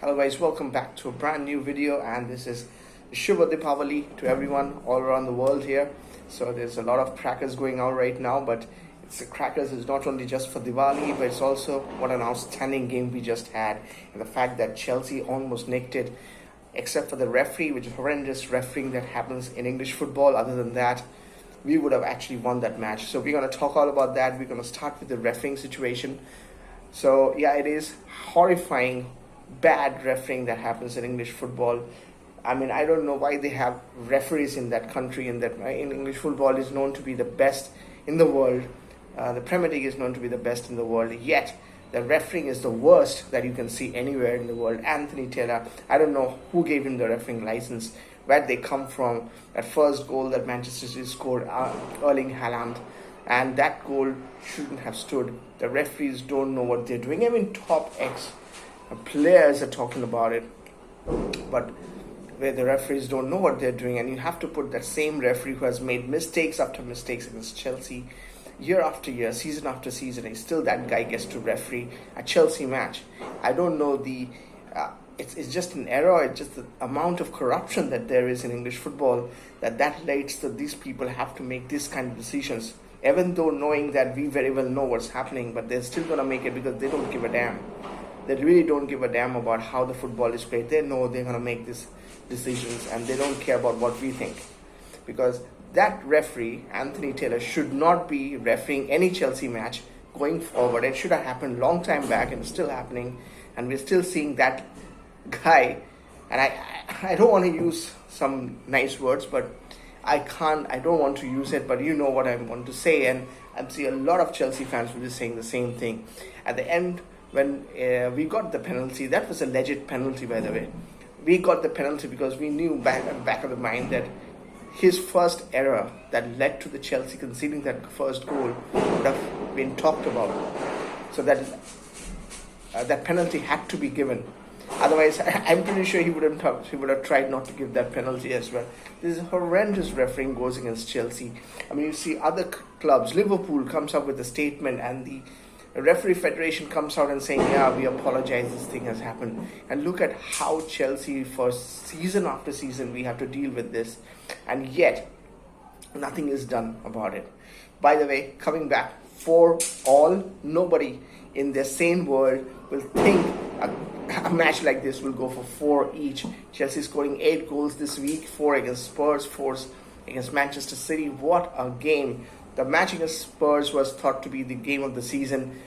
Hello guys, welcome back to a brand new video, and this is Shubha Deepavali to everyone all around the world here. So there's a lot of crackers going on right now, but it's the crackers is not only just for Diwali, but it's also what an outstanding game we just had, and the fact that Chelsea almost nicked it, except for the referee, which is horrendous refereeing that happens in English football. Other than that, we would have actually won that match. So we're going to talk all about that. We're going to start with the refereeing situation. So yeah, it is horrifying bad refereeing that happens in English football. I mean, I don't know why they have referees in that country, and that in English football is known to be the best in the world. The Premier League is known to be the best in the world, yet the refereeing is the worst that you can see anywhere in the world. Anthony Taylor, I don't know who gave him the refereeing license, where they come from. That first goal that Manchester City scored, Erling Haaland, and that goal shouldn't have stood. The referees don't know what they're doing. Even top X players are talking about it, but where the referees don't know what they're doing, and you have to put that same referee who has made mistakes after mistakes against Chelsea year after year, season after season, and still that guy gets to referee a Chelsea match. I don't know, it's just an error. It's just the amount of corruption that there is in English football that leads to these people have to make this kind of decisions, even though knowing that we very well know what's happening, but they're still going to make it because they don't give a damn. They really don't give a damn about how the football is played. They know they're going to make these decisions, and they don't care about what we think. Because that referee, Anthony Taylor, should not be refereeing any Chelsea match going forward. It should have happened long time back, and it's still happening. And we're still seeing that guy. And I don't want to use some nice words, but I don't want to use it, but you know what I want to say. And I see a lot of Chelsea fans will be saying the same thing. At the end, when we got the penalty, that was a legit penalty, by the way. We got the penalty because we knew back of the mind that his first error that led to the Chelsea conceding that first goal would have been talked about. So that penalty had to be given. Otherwise, I'm pretty sure he would have tried not to give that penalty as well. This is horrendous refereeing goes against Chelsea. I mean, you see other clubs. Liverpool comes up with a statement, and the referee federation comes out and saying, yeah, we apologize, this thing has happened. And look at how Chelsea, for season after season, we have to deal with this, and yet nothing is done about it. By the way, coming back, for all, nobody in their sane world will think a match like this will go for 4 each. Chelsea scoring 8 goals this week, 4 against Spurs, 4 against Manchester City. What a game. The match against Spurs was thought to be the game of the season,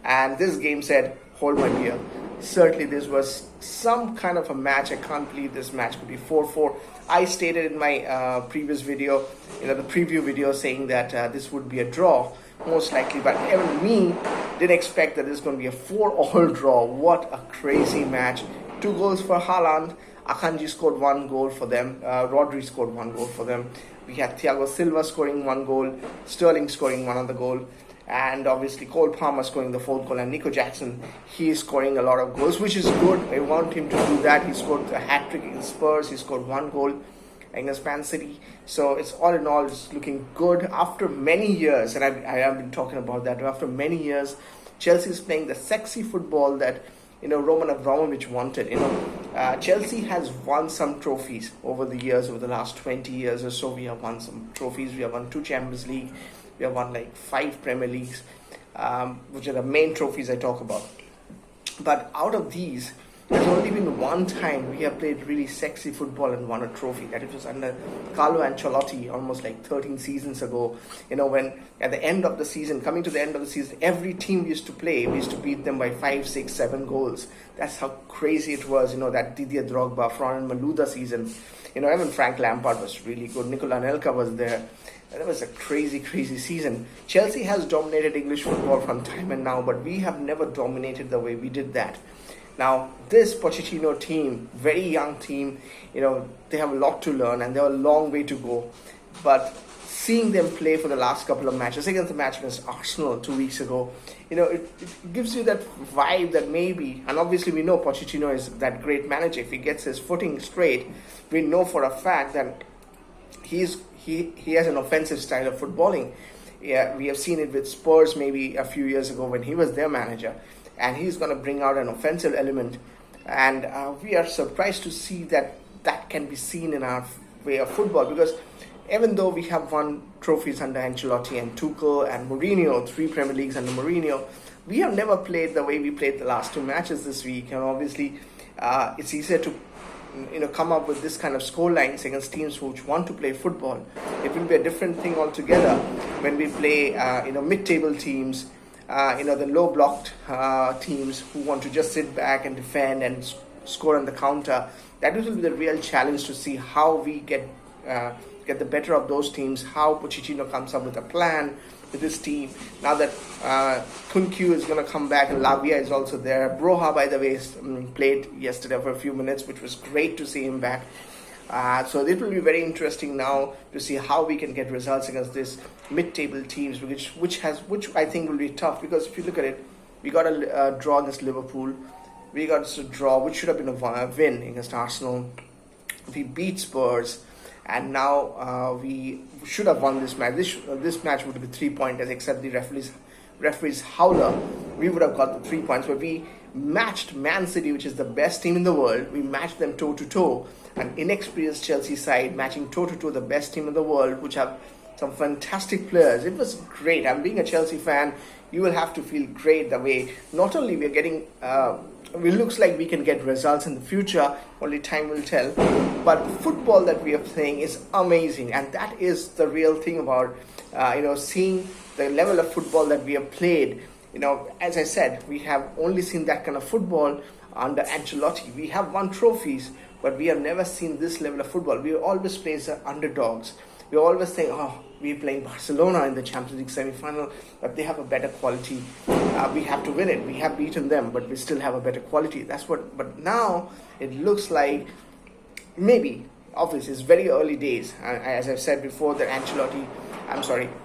and this game said, hold my beer. Certainly this was some kind of a match. I can't believe this match could be 4-4. I stated in my previous video, the preview video, saying that this would be a draw, most likely, but even me didn't expect that this is going to be a 4-all draw. What a crazy match. 2 goals for Haaland. Akanji scored 1 goal for them. Rodri scored 1 goal for them. We had Thiago Silva scoring 1 goal, Sterling scoring 1 other goal, and obviously Cole Palmer scoring the 4th goal, and Nico Jackson, he is scoring a lot of goals, which is good. I want him to do that. He scored a hat-trick against Spurs. He scored 1 goal against Man City. So it's all in all, it's looking good. After many years, and I have been talking about that, after many years, Chelsea is playing the sexy football that Roman Abramovich wanted. Chelsea has won some trophies over the years, over the last 20 years or so. We have won some trophies. We have won 2 Champions League. We have won like 5 Premier Leagues, which are the main trophies I talk about. But out of these, there's only been one time we have played really sexy football and won a trophy. That it was under Carlo Ancelotti almost like 13 seasons ago. When at the end of the season, coming to the end of the season, every team we used to play, we used to beat them by 5, 6, 7 goals. That's how crazy it was, that Didier Drogba, Fran Malouda season. Even Frank Lampard was really good. Nicola Anelka was there. That was a crazy, crazy season. Chelsea has dominated English football from time and now, but we have never dominated the way we did that. Now, this Pochettino team, very young team, they have a lot to learn and they have a long way to go. But seeing them play for the last couple of matches, against the match against Arsenal 2 weeks ago, it gives you that vibe that maybe, and obviously we know Pochettino is that great manager. If he gets his footing straight, we know for a fact that he has an offensive style of footballing. Yeah, we have seen it with Spurs maybe a few years ago when he was their manager. and he's going to bring out an offensive element. And we are surprised to see that that can be seen in our way of football, because even though we have won trophies under Ancelotti and Tuchel and Mourinho, 3 Premier Leagues under Mourinho, we have never played the way we played the last 2 matches this week. And obviously, it's easier to come up with this kind of score lines against teams which want to play football. It will be a different thing altogether when we play mid-table teams, the low-blocked teams who want to just sit back and defend and score on the counter. That will be the real challenge, to see how we get the better of those teams, how Pochettino comes up with a plan with this team. Now that Kunkyu is going to come back and Lavia is also there. Broha, by the way, played yesterday for a few minutes, which was great to see him back. So it will be very interesting now to see how we can get results against this mid-table teams, which I think will be tough, because if you look at it, we got a draw against Liverpool. We got a draw, which should have been a win against Arsenal. We beat Spurs. And now we should have won this match. This match would be 3 pointers, except the referee's howler. We would have got the 3 points. But we matched Man City, which is the best team in the world. We matched them toe to toe. An inexperienced Chelsea side matching toe to toe the best team in the world, which have some fantastic players. It was great. I'm being a Chelsea fan. You will have to feel great the way not only we are getting. It looks like we can get results in the future, only time will tell. But football that we are playing is amazing, and that is the real thing about seeing the level of football that we have played. As I said, we have only seen that kind of football under Ancelotti. We have won trophies, but we have never seen this level of football. We always play as underdogs. We always think, we're playing Barcelona in the Champions League semi-final, but they have a better quality. We have to win it. We have beaten them, but we still have a better quality. But now it looks like maybe, obviously, it's very early days. As I've said before, that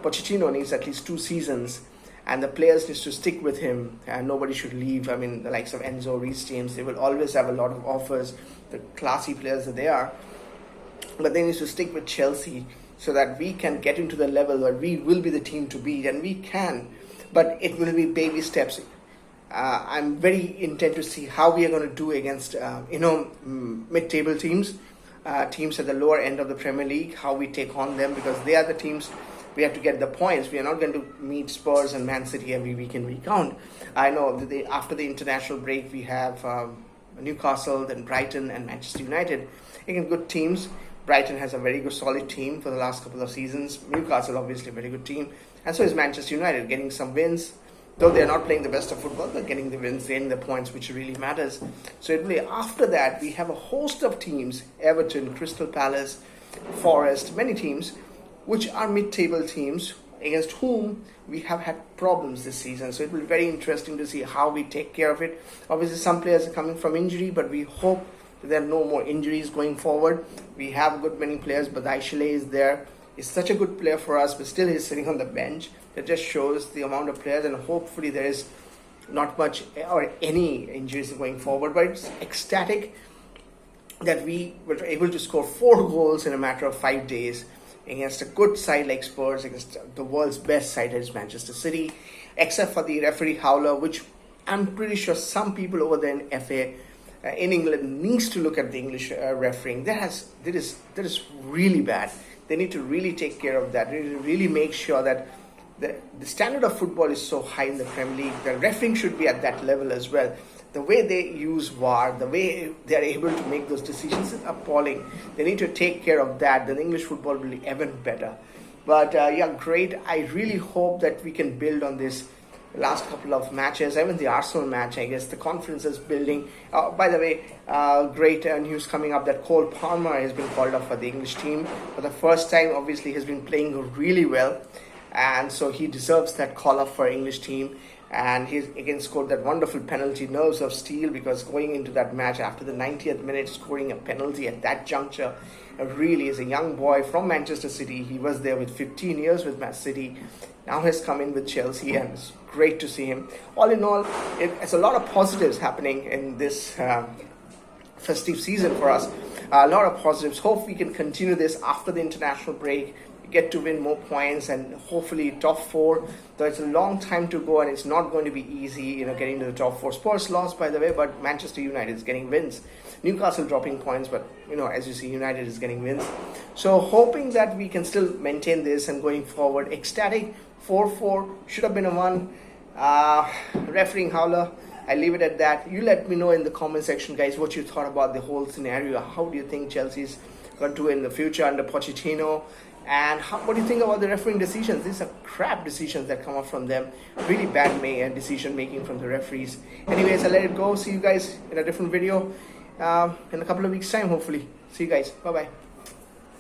Pochettino needs at least 2 seasons, and the players need to stick with him, and nobody should leave. I mean, the likes of Enzo, Reece James, they will always have a lot of offers, the classy players that they are, but they need to stick with Chelsea, so that we can get into the level where we will be the team to beat, and we can. But it will be baby steps. I'm very intent to see how we are going to do against, mid-table teams, teams at the lower end of the Premier League, how we take on them, because they are the teams we have to get the points. We are not going to meet Spurs and Man City every week in, week out. I know that after the international break, we have Newcastle, then Brighton and Manchester United. Again, good teams. Brighton has a very good, solid team for the last couple of seasons. Newcastle, obviously, a very good team. And so is Manchester United, getting some wins. Though they're not playing the best of football, they're getting the wins, getting the points, which really matters. So after that, we have a host of teams, Everton, Crystal Palace, Forest, many teams, which are mid-table teams, against whom we have had problems this season. So it will be very interesting to see how we take care of it. Obviously, some players are coming from injury, but we hope there are no more injuries going forward. We have a good many players, but Aishale is there. He's such a good player for us, but still he's sitting on the bench. That just shows the amount of players, and hopefully there is not much or any injuries going forward. But it's ecstatic that we were able to score 4 goals in a matter of 5 days against a good side like Spurs, against the world's best side as Manchester City, except for the referee howler, which I'm pretty sure some people over there in FA in England needs to look at the English refereeing. That is really bad. They need to really take care of that. They need to really make sure that the standard of football is so high in the Premier League. The refereeing should be at that level as well. The way they use VAR, the way they are able to make those decisions is appalling. They need to take care of that. Then English football will be even better. But great. I really hope that we can build on this last couple of matches. Even the Arsenal match, I guess the confidence is building. By the way, great news coming up that Cole Palmer has been called up for the English team for the first time. Obviously, he's been playing really well, and so he deserves that call up for English team. And he's again scored that wonderful penalty, nerves of steel, because going into that match after the 90th minute, scoring a penalty at that juncture, really is a young boy from Manchester City. He was there with 15 years with Man City. Now has come in with Chelsea, and it's great to see him. All in all, it's a lot of positives happening in this festive season for us. A lot of positives. Hope we can continue this after the international break. get to win more points and hopefully top four. Though it's a long time to go and it's not going to be easy, you know, getting to the top four. Spurs lost, by the way, but Manchester United is getting wins. Newcastle dropping points, but you know, as you see, United is getting wins. So hoping that we can still maintain this and going forward. Ecstatic 4-4 should have been a 1. Refereeing howler. I leave it at that. You let me know in the comment section, guys, what you thought about the whole scenario. How do you think Chelsea's going to do in the future under Pochettino? And what do you think about the refereeing decisions? These are crap decisions that come up from them. Really bad decision making from the referees. Anyways, I'll let it go. See you guys in a different video in a couple of weeks' time, hopefully. See you guys. Bye-bye.